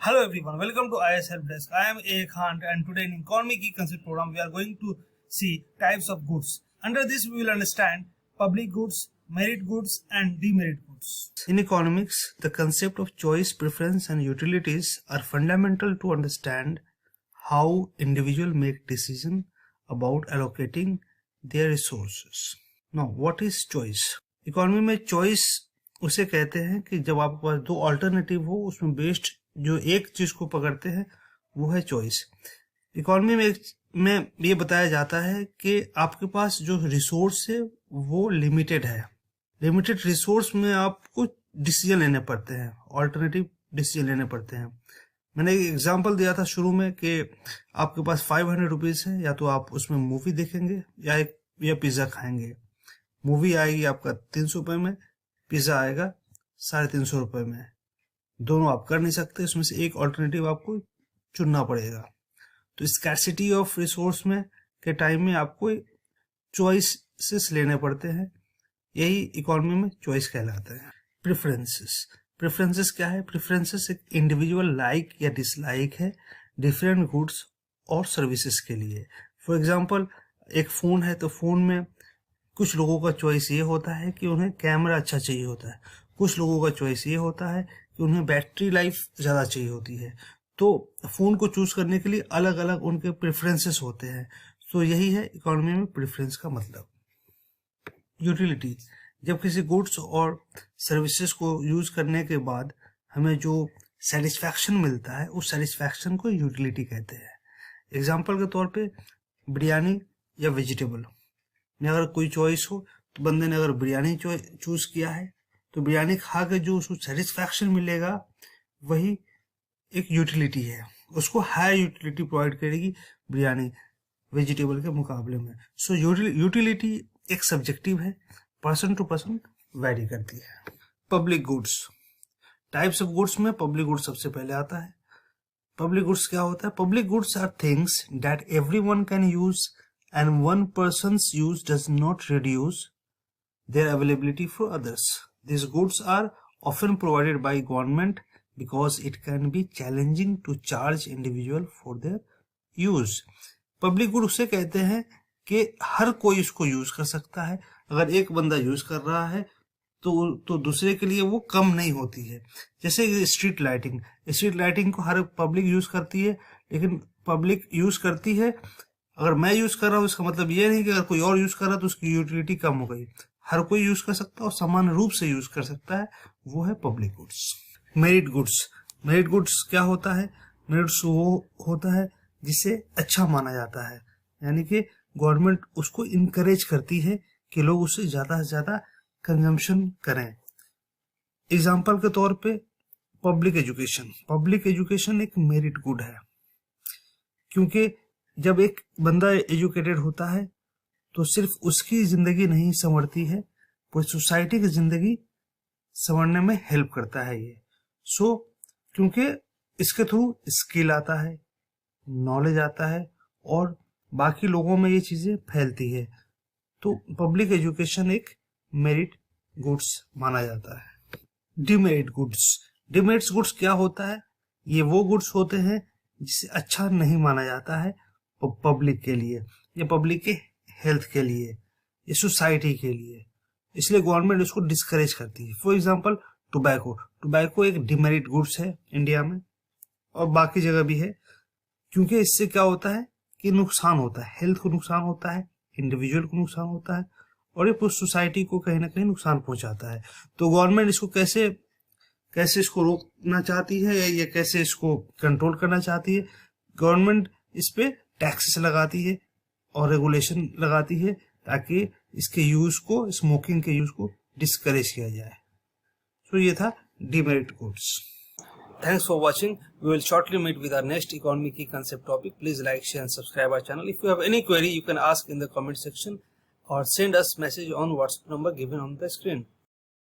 Hello everyone, welcome to IS Help Desk. I am A. Khan and today in Economy Key Concept program we are going to see types of goods. Under this we will understand public goods, merit goods and demerit goods. In economics, the concept of choice, preference and utilities are fundamental to understand how individuals make decisions about allocating their resources. Now, what is choice? Economy में choice उसे कहते हैं कि जब आपके पास दो alternative हो उसमें बेस्ट जो एक चीज को पकड़ते हैं वो है चॉइस। इकोनॉमी में ये बताया जाता है कि आपके पास जो रिसोर्स है वो लिमिटेड है। लिमिटेड रिसोर्स में आपको डिसीजन लेने पड़ते हैं, ऑल्टरनेटिव डिसीजन लेने पड़ते हैं। मैंने एक एग्जांपल दिया था शुरू में कि आपके पास 500 रुपीज है, या तो आप उसमें मूवी देखेंगे या पिज्जा खाएंगे। मूवी आएगी आपका 300 रुपये में, पिज्जा आएगा 350 रुपये में। दोनों आप कर नहीं सकते, इसमें से एक ऑल्टरनेटिव आपको चुनना पड़ेगा। तो स्कैर्सिटी ऑफ रिसोर्स में के टाइम में आपको चॉइसेस लेने पड़ते हैं। यही इकोनॉमी में चॉइस कहलाता है। प्रेफरेंसेस क्या है? प्रेफरेंसेस एक इंडिविजुअल लाइक या डिसलाइक है डिफरेंट गुड्स और सर्विसेज के लिए। फॉर एग्जांपल, एक फोन है तो फोन में कुछ लोगों का चॉइस ये होता है कि उन्हें कैमरा अच्छा चाहिए होता है, कुछ लोगों का चॉइस ये होता है कि उन्हें बैटरी लाइफ ज़्यादा चाहिए होती है। तो फ़ोन को चूज़ करने के लिए अलग अलग उनके प्रेफरेंसेस होते हैं। तो यही है इकोनॉमी में प्रेफरेंस का मतलब। यूटिलिटी, जब किसी गुड्स और सर्विसेज को यूज़ करने के बाद हमें जो सेटिस्फैक्शन मिलता है उस सेटिस्फैक्शन को यूटिलिटी कहते हैं। एग्जाम्पल के तौर पे बिरयानी या वेजिटेबल में अगर कोई चॉइस हो, तो बंदे ने अगर बिरयानी चूज़ किया है तो बिरयानी खा के जो उसको सेटिस्फैक्शन मिलेगा वही एक यूटिलिटी है। उसको हाई यूटिलिटी प्रोवाइड करेगी बिरयानी वेजिटेबल के मुकाबले में। सो यूटिलिटी एक सब्जेक्टिव है, पर्सन टू पर्सन वैरी करती है। Public goods, types of goods में पब्लिक गुड्स सबसे पहले आता है। पब्लिक गुड्स क्या होता है? Public goods are things that everyone can use and one person's use does not reduce their availability for others. These goods are often provided by government because it can be challenging to charge individual for their use. Public good उसे कहते हैं कि हर कोई इसको use कर सकता है। अगर एक बंदा यूज कर रहा है तो दूसरे के लिए वो कम नहीं होती है। जैसे स्ट्रीट लाइटिंग को हर पब्लिक यूज करती है, लेकिन पब्लिक यूज करती है। अगर मैं यूज कर रहा हूँ इसका मतलब ये नहीं कि अगर कोई और यूज कर रहा है तो उसकी यूटिलिटी कम हो गई। हर कोई यूज कर सकता है और समान रूप से यूज कर सकता है, वो है पब्लिक गुड्स। मेरिट गुड्स क्या होता है? मेरिट्स वो होता है जिसे अच्छा माना जाता है, यानी कि गवर्नमेंट उसको इनकरेज करती है कि लोग उससे ज्यादा से ज्यादा कंजम्पशन करें। एग्जाम्पल के तौर पे पब्लिक एजुकेशन एक मेरिट गुड है, क्योंकि जब एक बंदा एजुकेटेड होता है तो सिर्फ उसकी जिंदगी नहीं संवरती है, पूरी सोसाइटी की जिंदगी संवरने में हेल्प करता है ये। क्योंकि इसके थ्रू स्किल आता है, नॉलेज आता है और बाकी लोगों में ये चीजें फैलती है। तो पब्लिक एजुकेशन एक मेरिट गुड्स माना जाता है। डिमेरिट गुड्स क्या होता है? ये वो गुड्स होते हैं जिसे अच्छा नहीं माना जाता है पब्लिक के लिए या पब्लिक के हेल्थ के लिए या सोसाइटी के लिए, इसलिए गवर्नमेंट उसको डिस्करेज करती है। फॉर एग्जांपल, टोबैको एक डिमेरिट गुड्स है इंडिया में और बाकी जगह भी है, क्योंकि इससे क्या होता है कि नुकसान होता है, हेल्थ को नुकसान होता है, इंडिविजुअल को नुकसान होता है और ये पूरी सोसाइटी को कहीं ना कहीं नुकसान पहुंचाता है। तो गवर्नमेंट इसको कैसे इसको रोकना चाहती है या कैसे इसको कंट्रोल करना चाहती है? गवर्नमेंट इस पे टैक्सेस लगाती है और रेगुलेशन लगाती है ताकि इसके यूज को, स्मोकिंग के यूज को डिस्करेज किया जाए। तो ये था demerit goods. Thanks for watching. We will shortly meet with our next economy key concept topic. Please like, share and subscribe our channel. If you have any query, you can ask in the comment section or send us message on WhatsApp number given on the screen.